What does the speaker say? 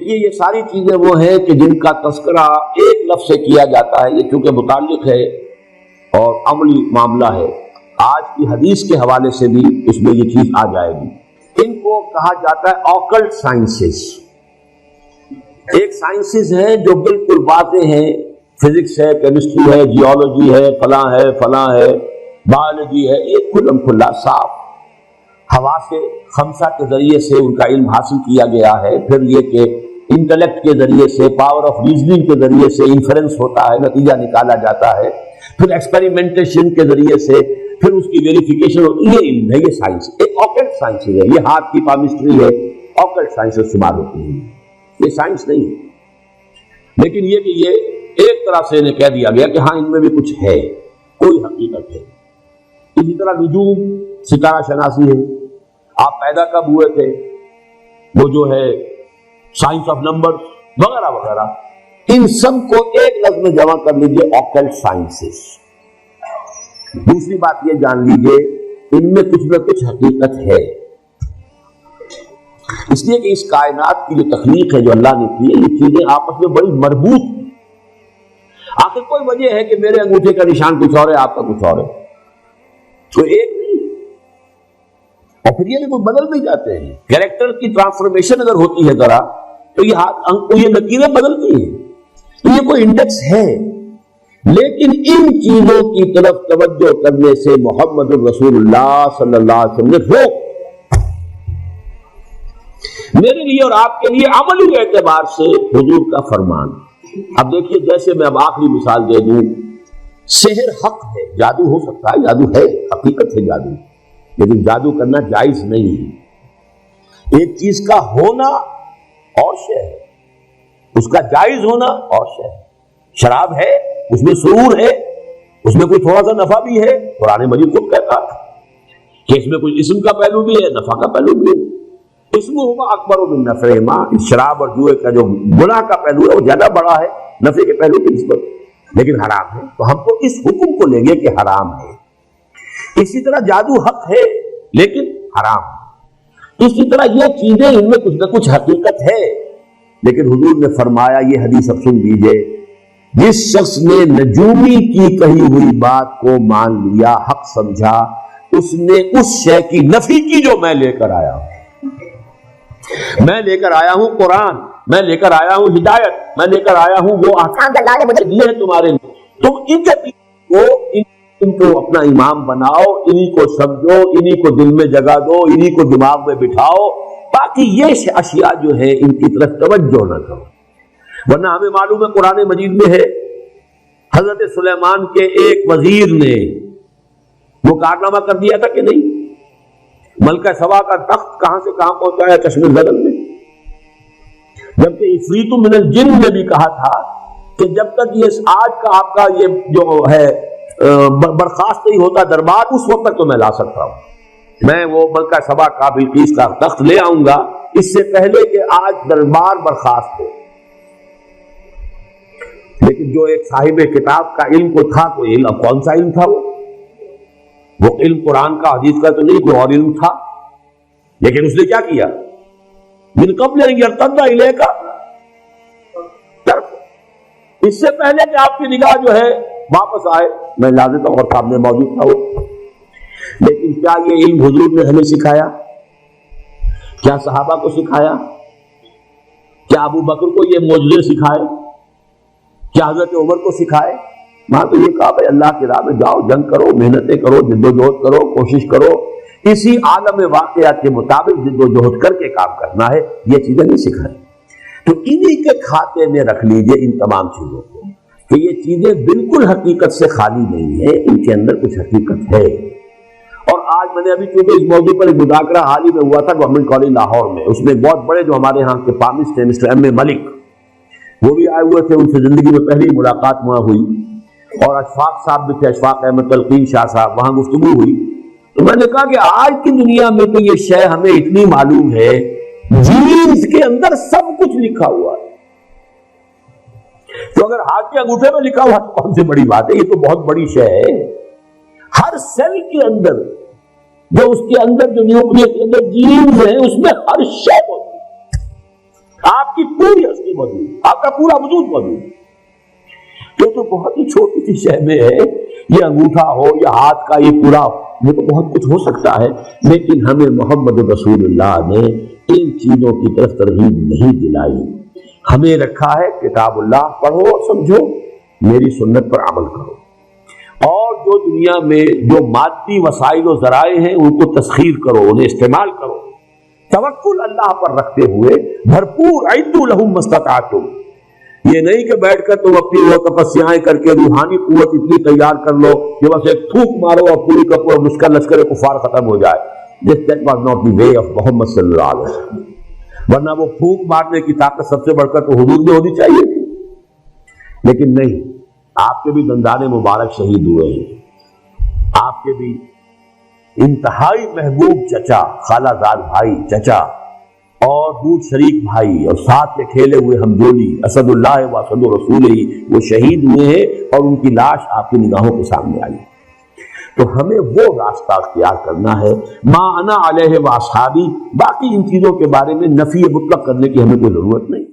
دیکھیے یہ ساری چیزیں وہ ہیں کہ جن کا تذکرہ ایک لفظ سے کیا جاتا ہے، یہ چونکہ متعلق ہے اور عملی معاملہ ہے، آج کی حدیث کے حوالے سے بھی اس میں یہ چیز آ جائے گی۔ ان کو کہا جاتا ہے آکلٹ سائنسز۔ ایک سائنسز ہیں جو بالکل واضح ہیں، فزکس ہے، کیمسٹری ہے، جیولوجی ہے، فلاں ہے، بایولوجی ہے، ایک کھلم کھلا صاف حواس خمسہ کے ذریعے سے ان کا علم حاصل کیا گیا ہے۔ پھر یہ کہ انٹلیکٹ کے ذریعے سے، پاور آف ریزننگ کے ذریعے سے انفرنس ہوتا ہے، نتیجہ نکالا جاتا ہے، پھر ایکسپیریمنٹیشن کے ذریعے سے پھر اس کی ویریفیکیشن ہوتی ہے۔ یہ علم ہے، یہ سائنس ایک آکلٹ سائنس ہے، یہ ہاتھ کی پامسٹری ہے، آکلٹ سائنس شمار ہوتی ہے، یہ سائنس نہیں ہے۔ لیکن یہ کہ یہ ایک طرح سے انہیں کہہ دیا گیا کہ ہاں ان میں بھی کچھ ہے، کوئی حقیقت ہے۔ اسی طرح نجوم، ستارہ شناسی ہے، آپ پیدا کب ہوئے تھے، وہ جو ہے سائنس آف نمبر وغیرہ وغیرہ، ان سب کو ایک لفظ میں جمع کر لیجئے آکلٹ سائنسز۔ دوسری بات یہ جان لیجئے ان میں کچھ نہ کچھ حقیقت ہے، اس لیے کہ اس کائنات کی جو تخلیق ہے جو اللہ نے کی ہے، یہ چیزیں آپس میں بڑی مربوط ہیں۔ آخر کوئی وجہ ہے کہ میرے انگوٹھے کا نشان کچھ اور ہے، آپ کا کچھ اور ہے، تو ایک نہیں، اور پھر یہ وہ بدل بھی جاتے ہیں۔ کیریکٹر کی ٹرانسفارمیشن اگر ہوتی ہے ذرا تو یہ لکیریں بدلتی ہیں، تو یہ کوئی انڈیکس ہے۔ لیکن ان چیزوں کی طرف توجہ کرنے سے محمد الرسول اللہ صلی اللہ علیہ وسلم نے روک، میرے لیے اور آپ کے لیے عملی اعتبار سے حضور کا فرمان۔ اب دیکھیے، جیسے میں اب آخری مثال دے دوں، سحر حق ہے، جادو ہو سکتا ہے، جادو ہے، حقیقت ہے جادو، لیکن جادو کرنا جائز نہیں ہے۔ ایک چیز کا ہونا اور شے ہے، اس کا جائز ہونا اور شے ہے۔ شراب ہے، اس میں سرور ہے، اس میں کوئی تھوڑا سا نفع بھی ہے، قرآن مجید خود کہتا ہے کہ اس میں کوئی اسم کا پہلو بھی ہے، نفع کا پہلو بھی ہے۔ اسمہما اکبر من نفعہما، شراب اور جوئے کا جو گناہ کا پہلو ہے وہ زیادہ بڑا ہے نفع کے پہلو کی نسبت، لیکن حرام ہے، تو ہم تو اس حکم کو لیں گے کہ حرام ہے۔ اسی طرح جادو حق ہے لیکن حرام ہے۔ اسی طرح یہ چیزیں ان میں کچھ نہ کچھ حقیقت ہے، لیکن حضور نے فرمایا، یہ حدیث اب سن لیجئے، جس شخص نے نجومی کی کہی ہوئی بات کو مان لیا، حق سمجھا، اس نے اس شے کی نفی کی جو میں لے کر آیا ہوں۔ میں لے کر آیا ہوں قرآن، میں لے کر آیا ہوں ہدایت، میں لے کر آیا ہوں وہ احکام جو اللہ نے مجھے دیے ہیں تمہارے لیے، تم ان کو اپنا امام بناؤ، انہی کو سمجھو، انہی کو دل میں جگہ دو، انہی کو دماغ میں بٹھاؤ، باقی یہ اشیاء جو ہے ان کی طرف توجہ نہ کرو۔ ورنہ ہمیں معلوم ہے قرآن مجید میں ہے، حضرت سلیمان کے ایک وزیر نے وہ کارنامہ کر دیا تھا کہ نہیں، ملکہ سبا کا تخت کہاں سے کہاں پہنچایا، کشمیر زدن میں، جبکہ عفریت من الجن نے بھی کہا تھا کہ جب تک یہ آج کا آپ کا یہ جو ہے برخاست نہیں ہوتا دربار، اس وقت تک تو میں لا سکتا ہوں، میں وہ ملکہ سبا کا بلقیس کا تخت لے آؤں گا اس سے پہلے کہ آج دربار برخاست ہو۔ لیکن جو ایک صاحب کتاب کا علم کو تھا، کوئی علم، اب کون سا علم تھا وہ علم قرآن کا حدیث کا تو نہیں، کوئی اور علم تھا، لیکن اس نے کیا کیا، من قبل ان یرتد الیک، اس سے پہلے کہ آپ کی نگاہ جو ہے واپس آئے، میں لا دیتا ہوں، اور سامنے موجود تھا وہ۔ لیکن کیا یہ علم حضور نے ہمیں سکھایا؟ کیا صحابہ کو سکھایا؟ کیا ابو بکر کو یہ معجزے سکھائے؟ کیا حضرت عمر کو سکھائے؟ وہاں تو یہ کہا بھائی اللہ کی راہ میں جاؤ، جنگ کرو، محنتیں کرو، جد و جہد کرو، کوشش کرو، اسی عالم واقعات کے مطابق جد و جہد کر کے کام کرنا ہے، یہ چیزیں نہیں سکھائی۔ تو انہی کے کھاتے میں رکھ لیجئے ان تمام چیزوں کو کہ یہ چیزیں بالکل حقیقت سے خالی نہیں ہیں، ان کے اندر کچھ حقیقت ہے۔ اور آج میں نے ابھی چونکہ اس موضوع پر ایک مذاکرہ حال ہی میں ہوا تھا گورنمنٹ کالج لاہور میں، اس میں بہت بڑے جو ہمارے ہاں کے پامسٹ تھے مسٹر ایم اے ملک، وہ بھی آئے ہوئے تھے، ان سے زندگی میں پہلی ملاقات وہاں ہوئی، اور اشفاق صاحب بھی تھے، اشفاق احمد تلقین شاہ صاحب، وہاں گفتگو ہوئی۔ تو میں نے کہا کہ آج کی دنیا میں تو یہ شے ہمیں اتنی معلوم ہے، جینز کے اندر سب کچھ لکھا ہوا ہے، تو اگر ہاتھ کے انگوٹھے میں لکھا ہوا تو کون سی بڑی بات ہے، یہ تو بہت بڑی شے ہے۔ ہر سیل کے اندر جو اس کے اندر جو نیوکلیس کے اندر جینز ہیں، اس میں ہر شے ہوتی ہے، آپ کی پوری ہستی موجود، آپ کا پورا وجود موجود۔ یہ تو بہت ہی چھوٹی سی شے میں ہے، یہ انگوٹھا ہو یا ہاتھ کا یہ پورا، یہ تو بہت کچھ ہو سکتا ہے، لیکن ہمیں محمد رسول اللہ نے ان چیزوں کی طرف ترغیب نہیں دلائی۔ ہمیں رکھا ہے کتاب اللہ پڑھو اور سمجھو، میری سنت پر عمل کرو، اور جو دنیا میں جو مادی وسائل و ذرائع ہیں ان کو تسخیر کرو، انہیں استعمال کرو، توکل اللہ پر رکھتے ہوئے بھرپور اعدوا لہم ما استطعتم۔ یہ نہیں کہ بیٹھ کر تم اپنی وہ تپسیائیں کر کے روحانی قوت اتنی تیار کر لو کہ بس ایک تھوک مارو اور پوری کا پورا لشکر کفار ختم ہو جائے۔ That was not the way of محمد صلی اللہ علیہ وسلم، ورنہ وہ پھونک مارنے کی طاقت سب سے بڑھ کر تو حضور میں ہونی چاہیے تھی، لیکن نہیں، آپ کے بھی دندان مبارک شہید ہوئے ہیں، آپ کے بھی انتہائی محبوب چچا، خالہ زاد بھائی چچا اور دودھ شریک بھائی اور ساتھ کے کھیلے ہوئے ہمجولی اسد اللہ و اسد رسول ہی وہ شہید ہوئے ہیں، اور ان کی لاش آپ کی نگاہوں کے سامنے آئی۔ تو ہمیں وہ راستہ اختیار کرنا ہے، ما انا علیہ و اصحابی۔ باقی ان چیزوں کے بارے میں نفی مطلق کرنے کی ہمیں کوئی ضرورت نہیں۔